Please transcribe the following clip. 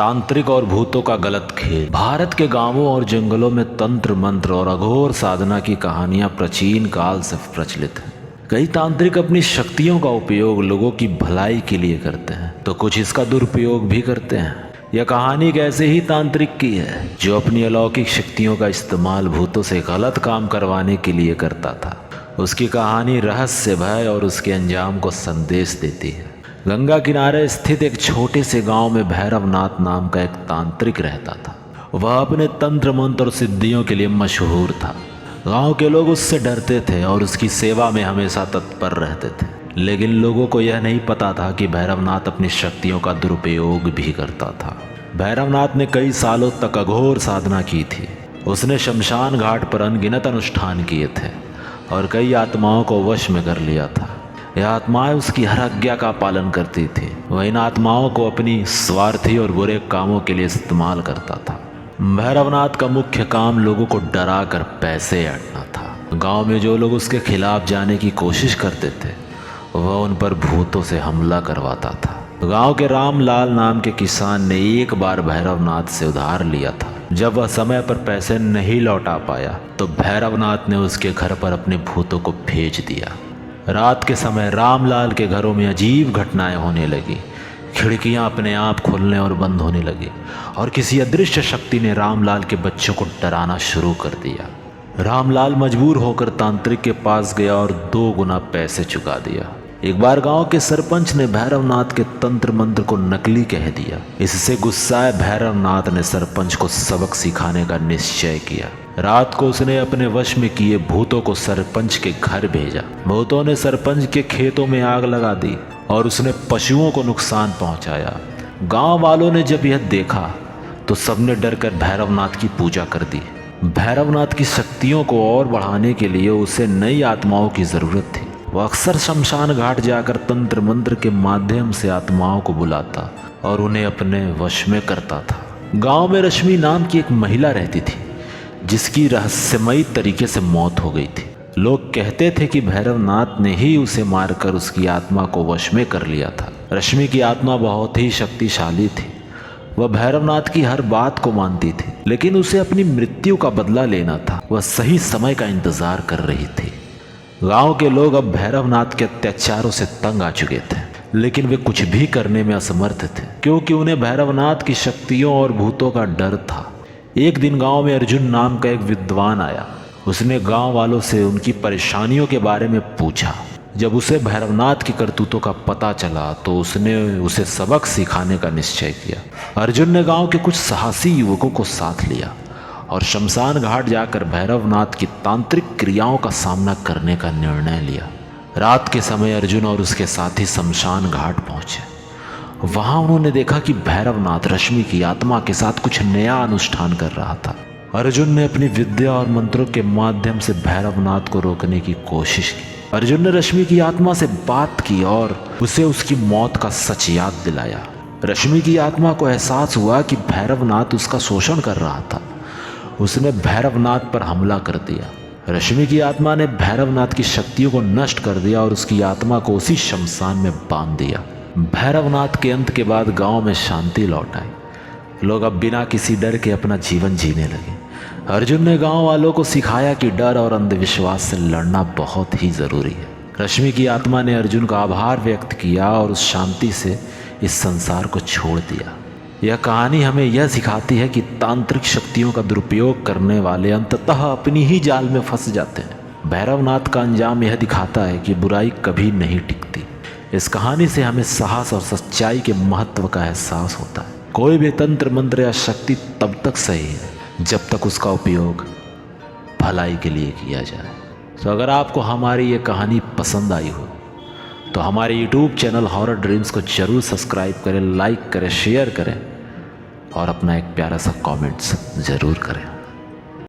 तांत्रिक और भूतों का गलत खेल। भारत के गांवों और जंगलों में तंत्र मंत्र और अघोर साधना की कहानियां प्राचीन काल से प्रचलित हैं। कई तांत्रिक अपनी शक्तियों का उपयोग लोगों की भलाई के लिए करते हैं तो कुछ इसका दुरुपयोग भी करते हैं। यह कहानी एक ऐसे ही तांत्रिक की है जो अपनी अलौकिक शक्तियों का इस्तेमाल भूतों से गलत काम करवाने के लिए करता था। उसकी कहानी रहस्य, भय और उसके अंजाम को संदेश देती है। गंगा किनारे स्थित एक छोटे से गांव में भैरवनाथ नाम का एक तांत्रिक रहता था। वह अपने तंत्र मंत्र और सिद्धियों के लिए मशहूर था। गांव के लोग उससे डरते थे और उसकी सेवा में हमेशा तत्पर रहते थे। लेकिन लोगों को यह नहीं पता था कि भैरवनाथ अपनी शक्तियों का दुरुपयोग भी करता था। भैरवनाथ ने कई सालों तक अघोर साधना की थी। उसने शमशान घाट पर अनगिनत अनुष्ठान किए थे और कई आत्माओं को वश में कर लिया था। यह आत्माएं उसकी हर आज्ञा का पालन करती थी। वह इन आत्माओं को अपनी स्वार्थी और बुरे कामों के लिए इस्तेमाल करता था। भैरवनाथ का मुख्य काम लोगों को डरा कर पैसे ऐंठना था। गांव में जो लोग उसके खिलाफ जाने की कोशिश करते थे वह उन पर भूतों से हमला करवाता था। गांव के रामलाल नाम के किसान ने एक बार भैरवनाथ से उधार लिया था। जब वह समय पर पैसे नहीं लौटा पाया तो भैरवनाथ ने उसके घर पर अपने भूतों को भेज दिया। रात के समय रामलाल के घरों में अजीब घटनाएं होने लगी। खिड़कियां अपने आप खुलने और बंद होने लगी और किसी अदृश्य शक्ति ने रामलाल के बच्चों को डराना शुरू कर दिया। रामलाल मजबूर होकर तांत्रिक के पास गया और 2 गुना पैसे चुका दिया। एक बार गांव के सरपंच ने भैरवनाथ के तंत्र मंत्र को नकली कह दिया। इससे गुस्साए भैरवनाथ ने सरपंच को सबक सिखाने का निश्चय किया। रात को उसने अपने वश में किए भूतों को सरपंच के घर भेजा। भूतों ने सरपंच के खेतों में आग लगा दी और उसने पशुओं को नुकसान पहुंचाया। गांव वालों ने जब यह देखा तो सबने डरकर भैरवनाथ की पूजा कर दी। भैरवनाथ की शक्तियों को और बढ़ाने के लिए उसे नई आत्माओं की जरूरत थी। वह अक्सर शमशान घाट जाकर तंत्र मंत्र के माध्यम से आत्माओं को बुलाता और उन्हें अपने वश में करता था। गांव में रश्मि नाम की एक महिला रहती थी जिसकी रहस्यमयी तरीके से मौत हो गई थी। लोग कहते थे कि भैरवनाथ ने ही उसे मारकर उसकी आत्मा को वश में कर लिया था। रश्मि की आत्मा बहुत ही शक्तिशाली थी। वह भैरवनाथ की हर बात को मानती थी, लेकिन उसे अपनी मृत्यु का बदला लेना था। वह सही समय का इंतजार कर रही थी। गांव के लोग अब भैरवनाथ के अत्याचारों से तंग आ चुके थे, लेकिन वे कुछ भी करने में असमर्थ थे क्योंकि उन्हें भैरवनाथ की शक्तियों और भूतों का डर था। एक दिन गांव में अर्जुन नाम का एक विद्वान आया। उसने गांव वालों से उनकी परेशानियों के बारे में पूछा। जब उसे भैरवनाथ की करतूतों का पता चला तो उसने उसे सबक सिखाने का निश्चय किया। अर्जुन ने गांव के कुछ साहसी युवकों को साथ लिया और शमशान घाट जाकर भैरवनाथ की तांत्रिक क्रियाओं का सामना करने का निर्णय लिया। रात के समय अर्जुन और उसके साथी शमशान घाट पहुंचे। वहां उन्होंने देखा कि भैरवनाथ रश्मि की आत्मा के साथ कुछ नया अनुष्ठान कर रहा था। अर्जुन ने अपनी विद्या और मंत्रों के माध्यम से भैरवनाथ को रोकने की कोशिश की। अर्जुन ने रश्मि की आत्मा से बात की और उसे उसकी मौत का सच याद दिलाया। रश्मि की आत्मा को एहसास हुआ कि भैरवनाथ उसका शोषण कर रहा था। उसने भैरवनाथ पर हमला कर दिया। रश्मि की आत्मा ने भैरवनाथ की शक्तियों को नष्ट कर दिया और उसकी आत्मा को उसी शमशान में बांध दिया। भैरवनाथ के अंत के बाद गांव में शांति लौट आई। लोग अब बिना किसी डर के अपना जीवन जीने लगे। अर्जुन ने गांव वालों को सिखाया कि डर और अंधविश्वास से लड़ना बहुत ही जरूरी है। रश्मि की आत्मा ने अर्जुन का आभार व्यक्त किया और उस शांति से इस संसार को छोड़ दिया। यह कहानी हमें यह सिखाती है कि तांत्रिक शक्तियों का दुरुपयोग करने वाले अंततः अपनी ही जाल में फंस जाते हैं। भैरवनाथ का अंजाम यह दिखाता है कि बुराई कभी नहीं टिकती। इस कहानी से हमें साहस और सच्चाई के महत्व का एहसास होता है। कोई भी तंत्र मंत्र या शक्ति तब तक सही है जब तक उसका उपयोग भलाई के लिए किया जाए। तो अगर आपको हमारी ये कहानी पसंद आई हो तो हमारे YouTube चैनल हॉरर ड्रीम्स को जरूर सब्सक्राइब करें, लाइक करें, शेयर करें और अपना एक प्यारा सा कमेंट्स ज़रूर करें।